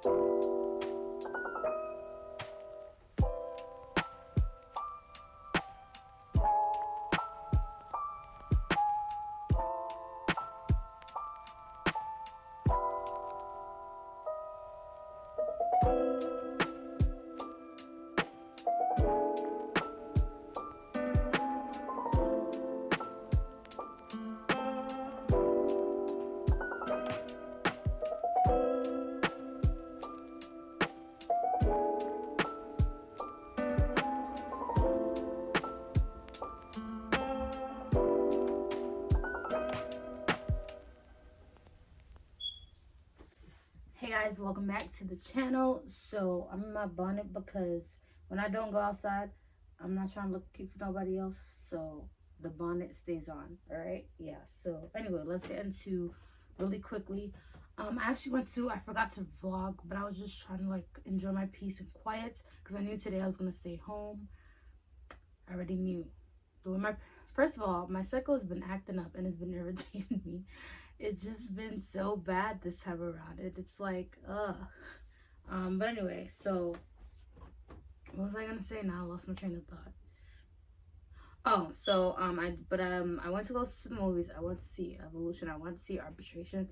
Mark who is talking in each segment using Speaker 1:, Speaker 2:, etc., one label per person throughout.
Speaker 1: Hey guys, welcome back to the channel. So I'm in my bonnet because when I don't go outside, I'm not trying to look cute for nobody else, so the bonnet stays on. All right, yeah. So anyway, let's get into really quickly. I forgot to vlog, but I was just trying to like enjoy my peace and quiet because I knew today I was gonna stay home. I already knew. But first of all, my cycle has been acting up and it's been irritating me. It's just been so bad this time around. It's like, but anyway, so what was I gonna say now? I lost my train of thought. Oh, so I went to go to the movies. I went to see Evolution. I went to see Arbitration,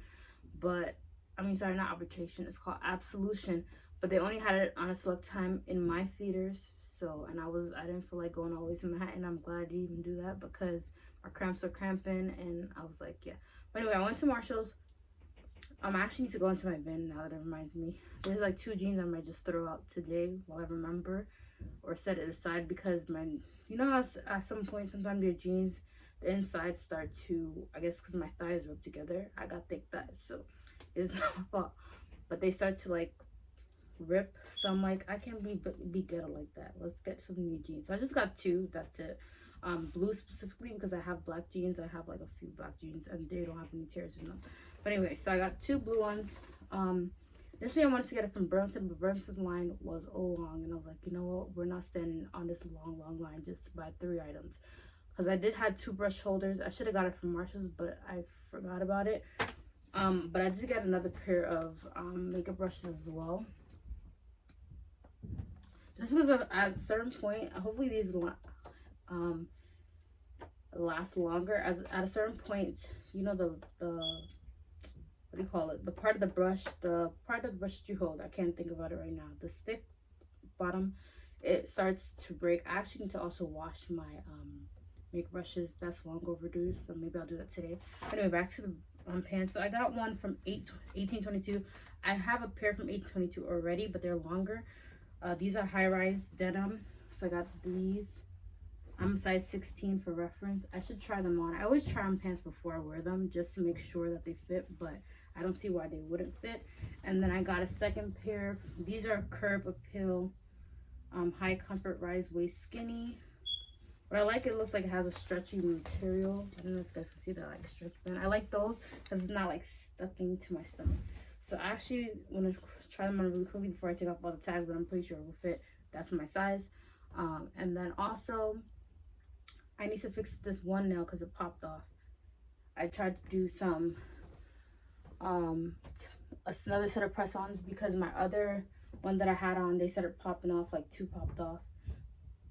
Speaker 1: but I mean, sorry, not Arbitration. It's called Absolution, but they only had it on a select time in my theaters. So, and I didn't feel like going all the way to Manhattan. I'm glad I didn't even do that because my cramps are cramping, and I was like, yeah. But anyway, I went to Marshall's. I actually need to go into my bin now that it reminds me. There's like 2 jeans I might just throw out today while I remember, or set it aside because you know how at some point sometimes your jeans, the inside start to, I guess because my thighs rub together. I got thick thighs, so it's not my fault. But they start to like rip, so I'm like, I can't be ghetto like that. Let's get some new jeans. So I just got 2. That's it. Blue specifically because I have black jeans. I have like a few black jeans and they don't have any tears in them. But anyway, so I got 2 blue ones. Initially I wanted to get it from Burlington, but Burlington's line was long, and I was like, you know what, we're not standing on this long line just to buy 3 items. Because I did have 2 brush holders. I should have got it from Marshall's, but I forgot about it. But I did get another pair of makeup brushes as well. Just because at a certain point, hopefully these last longer. As at a certain point, you know, the what do you call it, the part of the brush that you hold, I can't think about it right now, the stick bottom, it starts to break. I actually need to also wash my makeup brushes. That's long overdue, so maybe I'll do that today. Anyway, back to the pants. So I got one from 1822. I have a pair from 1822 already, but they're longer. These are high-rise denim, so I got these. I'm size 16 for reference. I should try them on. I always try on pants before I wear them just to make sure that they fit, but I don't see why they wouldn't fit. And then I got a second pair. These are Curve Appeal high comfort rise waist skinny. But I like it, looks like it has a stretchy material. I don't know if you guys can see that like stretch band. I like those because it's not like stuck into my stomach. So I actually want to try them on really quickly before I take off all the tags, but I'm pretty sure it will fit. That's my size. And then also, I need to fix this one nail because it popped off. I tried to do some another set of press-ons because my other one that I had on, they started popping off, like 2 popped off.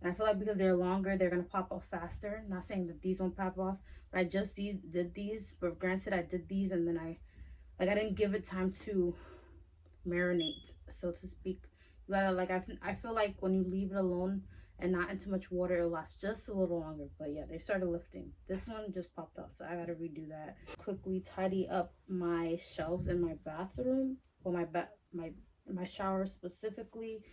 Speaker 1: And I feel like because they're longer, they're gonna pop off faster. Not saying that these won't pop off, but I just did these. But granted, I did these and then I didn't give it time to marinate, so to speak. You gotta like, I feel like when you leave it alone and not in too much water, it'll last just a little longer. But yeah, they started lifting. This one just popped off, so I gotta redo that. Quickly tidy up my shelves in my bathroom, well, my shower specifically.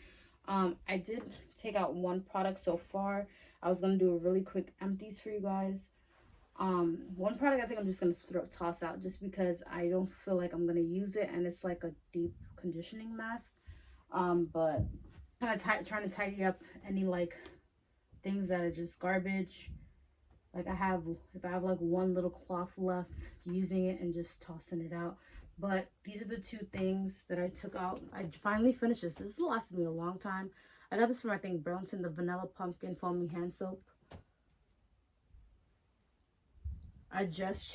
Speaker 1: I did take out 1 product so far. I was gonna do a really quick empties for you guys. 1 product I think I'm just gonna toss out just because I don't feel like I'm gonna use it, and it's like a deep conditioning mask. But kind of trying to tidy up any like things that are just garbage. Like if I have like 1 little cloth left, using it and just tossing it out. But these are the 2 things that I took out. I finally finished this. This has lasted me a long time. I got this from, I think, Burlington, the Vanilla Pumpkin Foamy Hand Soap. I just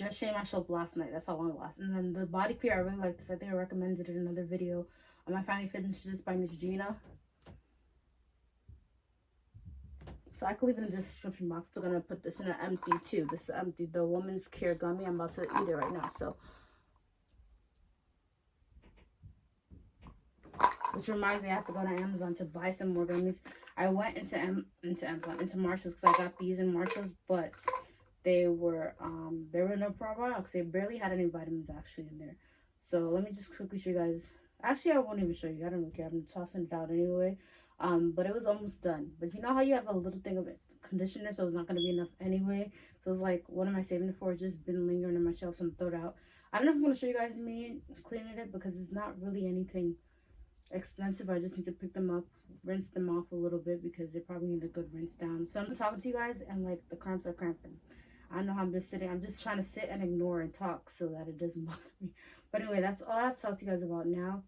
Speaker 1: just shaved my soap last night. That's how long it lasts. And then the body clear, I really like this. I think I recommended it in another video. I finally finished this by Neutrogena. So I could leave it in the description box. I'm gonna put this in an empty too. This is empty, the Woman's Care Gummy. I'm about to eat it right now. So, which reminds me, I have to go to Amazon to buy some more gummies. I went into Marshalls because I got these in Marshalls, but there were no probiotics. They barely had any vitamins actually in there. So let me just quickly show you guys. Actually, I won't even show you. I don't really care. I'm tossing it out anyway. But it was almost done. But you know how you have a little thing of conditioner, so it's not going to be enough anyway. So it's like, what am I saving it for? It's just been lingering on my shelf, so I'm throw it out. I don't know if I'm going to show you guys me cleaning it because it's not really anything expensive. I just need to pick them up, rinse them off a little bit because they probably need a good rinse down. So I'm talking to you guys and like the cramps are cramping. I know how I'm just sitting. I'm just trying to sit and ignore and talk so that it doesn't bother me. But anyway, that's all I have to talk to you guys about now.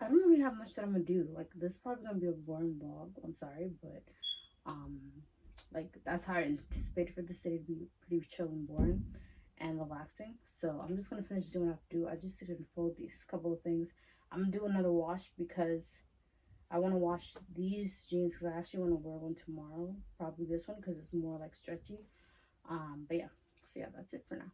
Speaker 1: I don't really have much that I'm gonna do. Like, this is probably gonna be a boring vlog. I'm sorry, but like, that's how I anticipated for this day to be, pretty chill and boring and relaxing. So I'm just gonna finish doing what I have to do. I just didn't fold these couple of things. I'm gonna do another wash because I want to wash these jeans because I actually want to wear one tomorrow. Probably this one because it's more like stretchy. But yeah, so yeah, that's it for now.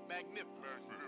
Speaker 2: Magnificent.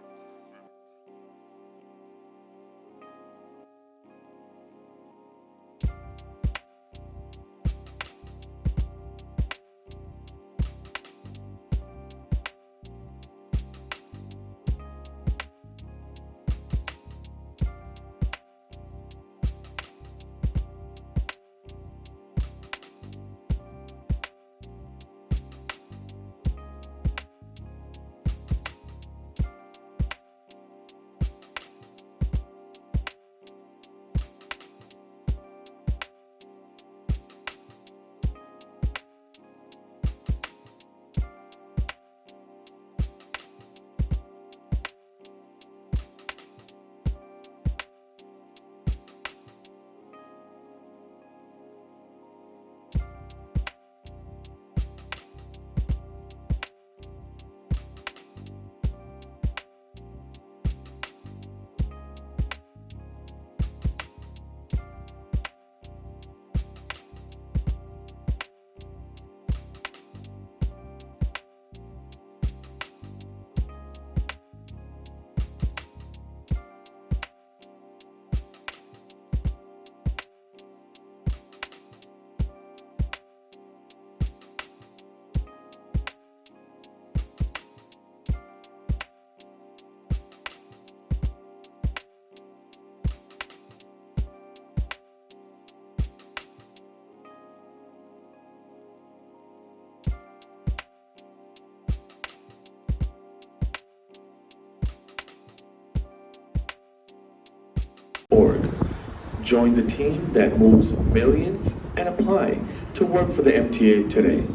Speaker 3: Join the team that moves millions and apply to work for the MTA today.